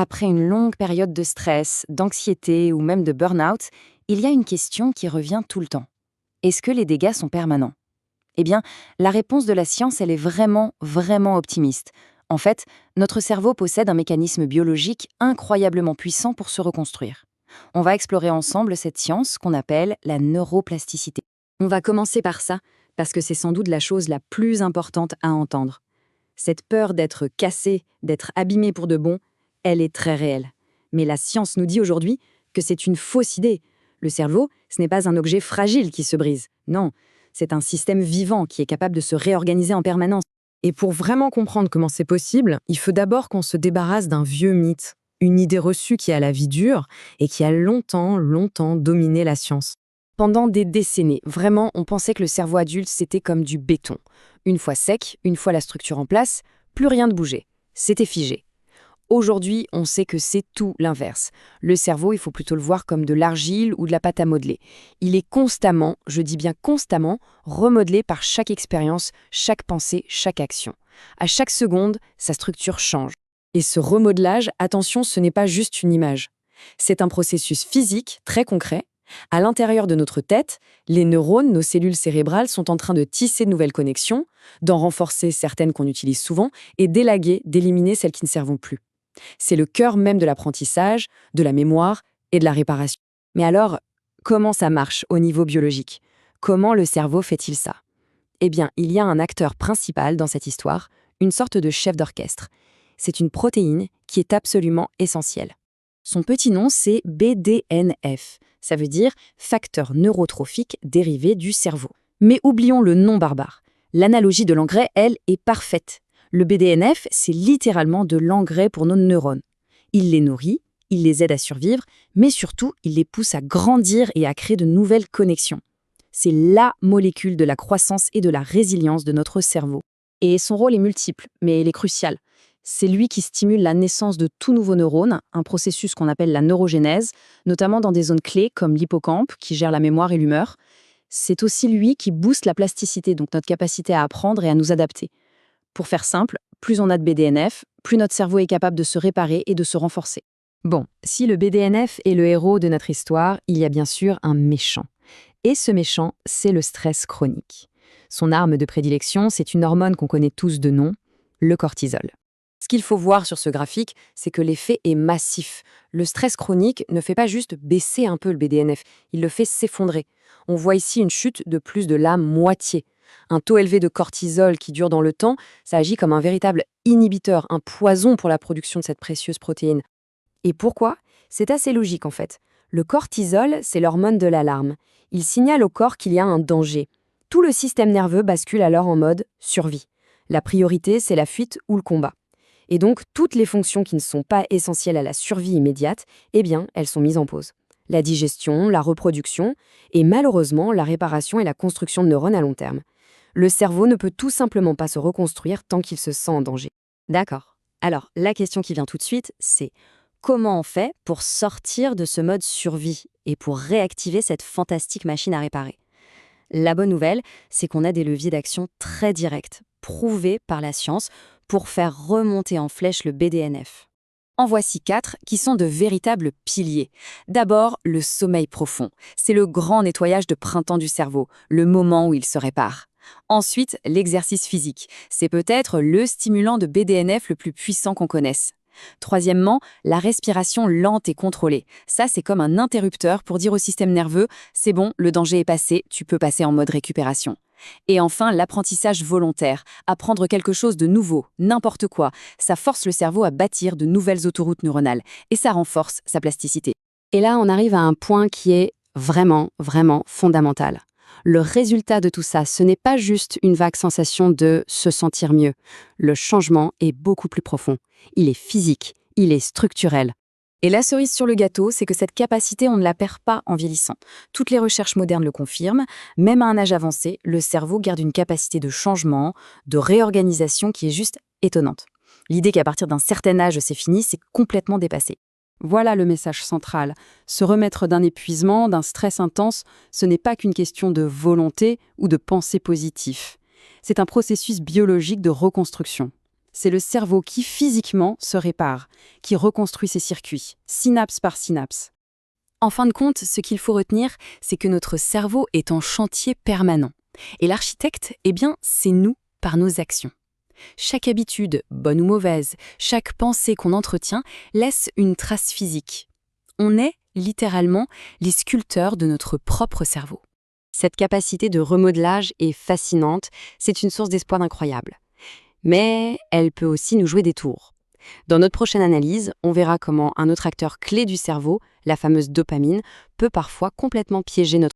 Après une longue période de stress, d'anxiété ou même de burn-out, il y a une question qui revient tout le temps. Est-ce que les dégâts sont permanents? Eh bien, la réponse de la science, elle est vraiment, vraiment optimiste. En fait, notre cerveau possède un mécanisme biologique incroyablement puissant pour se reconstruire. On va explorer ensemble cette science qu'on appelle la neuroplasticité. On va commencer par ça, parce que c'est sans doute la chose la plus importante à entendre. Cette peur d'être cassé, d'être abîmé pour de bon, elle est très réelle. Mais la science nous dit aujourd'hui que c'est une fausse idée. Le cerveau, ce n'est pas un objet fragile qui se brise. Non, c'est un système vivant qui est capable de se réorganiser en permanence. Et pour vraiment comprendre comment c'est possible, il faut d'abord qu'on se débarrasse d'un vieux mythe, une idée reçue qui a la vie dure et qui a longtemps, longtemps dominé la science. Pendant des décennies, vraiment, on pensait que le cerveau adulte, c'était comme du béton. Une fois sec, une fois la structure en place, plus rien ne bougeait. C'était figé. Aujourd'hui, on sait que c'est tout l'inverse. Le cerveau, il faut plutôt le voir comme de l'argile ou de la pâte à modeler. Il est constamment, je dis bien constamment, remodelé par chaque expérience, chaque pensée, chaque action. À chaque seconde, sa structure change. Et ce remodelage, attention, ce n'est pas juste une image. C'est un processus physique très concret. À l'intérieur de notre tête, les neurones, nos cellules cérébrales, sont en train de tisser de nouvelles connexions, d'en renforcer certaines qu'on utilise souvent et d'élaguer, d'éliminer celles qui ne servent plus. C'est le cœur même de l'apprentissage, de la mémoire et de la réparation. Mais alors, comment ça marche au niveau biologique? Comment le cerveau fait-il ça? Eh bien, il y a un acteur principal dans cette histoire, une sorte de chef d'orchestre. C'est une protéine qui est absolument essentielle. Son petit nom, c'est BDNF. Ça veut dire facteur neurotrophique dérivé du cerveau. Mais oublions le nom barbare. L'analogie de l'engrais, elle, est parfaite. Le BDNF, c'est littéralement de l'engrais pour nos neurones. Il les nourrit, il les aide à survivre, mais surtout, il les pousse à grandir et à créer de nouvelles connexions. C'est la molécule de la croissance et de la résilience de notre cerveau. Et son rôle est multiple, mais il est crucial. C'est lui qui stimule la naissance de tout nouveaux neurones, un processus qu'on appelle la neurogénèse, notamment dans des zones clés comme l'hippocampe, qui gère la mémoire et l'humeur. C'est aussi lui qui booste la plasticité, donc notre capacité à apprendre et à nous adapter. Pour faire simple, plus on a de BDNF, plus notre cerveau est capable de se réparer et de se renforcer. Bon, si le BDNF est le héros de notre histoire, il y a bien sûr un méchant. Et ce méchant, c'est le stress chronique. Son arme de prédilection, c'est une hormone qu'on connaît tous de nom, le cortisol. Ce qu'il faut voir sur ce graphique, c'est que l'effet est massif. Le stress chronique ne fait pas juste baisser un peu le BDNF, il le fait s'effondrer. On voit ici une chute de plus de la moitié. Un taux élevé de cortisol qui dure dans le temps, ça agit comme un véritable inhibiteur, un poison pour la production de cette précieuse protéine. Et pourquoi? C'est assez logique en fait. Le cortisol, c'est l'hormone de l'alarme. Il signale au corps qu'il y a un danger. Tout le système nerveux bascule alors en mode survie. La priorité, c'est la fuite ou le combat. Et donc, toutes les fonctions qui ne sont pas essentielles à la survie immédiate, eh bien, elles sont mises en pause. La digestion, la reproduction, et malheureusement, la réparation et la construction de neurones à long terme. Le cerveau ne peut tout simplement pas se reconstruire tant qu'il se sent en danger. D'accord. Alors, la question qui vient tout de suite, c'est comment on fait pour sortir de ce mode survie et pour réactiver cette fantastique machine à réparer? La bonne nouvelle, c'est qu'on a des leviers d'action très directs, prouvés par la science, pour faire remonter en flèche le BDNF. En voici 4 qui sont de véritables piliers. D'abord, le sommeil profond. C'est le grand nettoyage de printemps du cerveau, le moment où il se répare. Ensuite, l'exercice physique. C'est peut-être le stimulant de BDNF le plus puissant qu'on connaisse. Troisièmement, la respiration lente et contrôlée. Ça, c'est comme un interrupteur pour dire au système nerveux « c'est bon, le danger est passé, tu peux passer en mode récupération ». Et enfin, l'apprentissage volontaire. Apprendre quelque chose de nouveau, n'importe quoi. Ça force le cerveau à bâtir de nouvelles autoroutes neuronales et ça renforce sa plasticité. Et là, on arrive à un point qui est vraiment, vraiment fondamental. Le résultat de tout ça, ce n'est pas juste une vague sensation de se sentir mieux. Le changement est beaucoup plus profond. Il est physique, il est structurel. Et la cerise sur le gâteau, c'est que cette capacité, on ne la perd pas en vieillissant. Toutes les recherches modernes le confirment. Même à un âge avancé, le cerveau garde une capacité de changement, de réorganisation qui est juste étonnante. L'idée qu'à partir d'un certain âge, c'est fini, c'est complètement dépassé. Voilà le message central. Se remettre d'un épuisement, d'un stress intense, ce n'est pas qu'une question de volonté ou de pensée positive. C'est un processus biologique de reconstruction. C'est le cerveau qui, physiquement, se répare, qui reconstruit ses circuits, synapse par synapse. En fin de compte, ce qu'il faut retenir, c'est que notre cerveau est en chantier permanent. Et l'architecte, c'est nous par nos actions. Chaque habitude, bonne ou mauvaise, chaque pensée qu'on entretient laisse une trace physique. On est, littéralement, les sculpteurs de notre propre cerveau. Cette capacité de remodelage est fascinante, c'est une source d'espoir incroyable. Mais elle peut aussi nous jouer des tours. Dans notre prochaine analyse, on verra comment un autre acteur clé du cerveau, la fameuse dopamine, peut parfois complètement piéger notre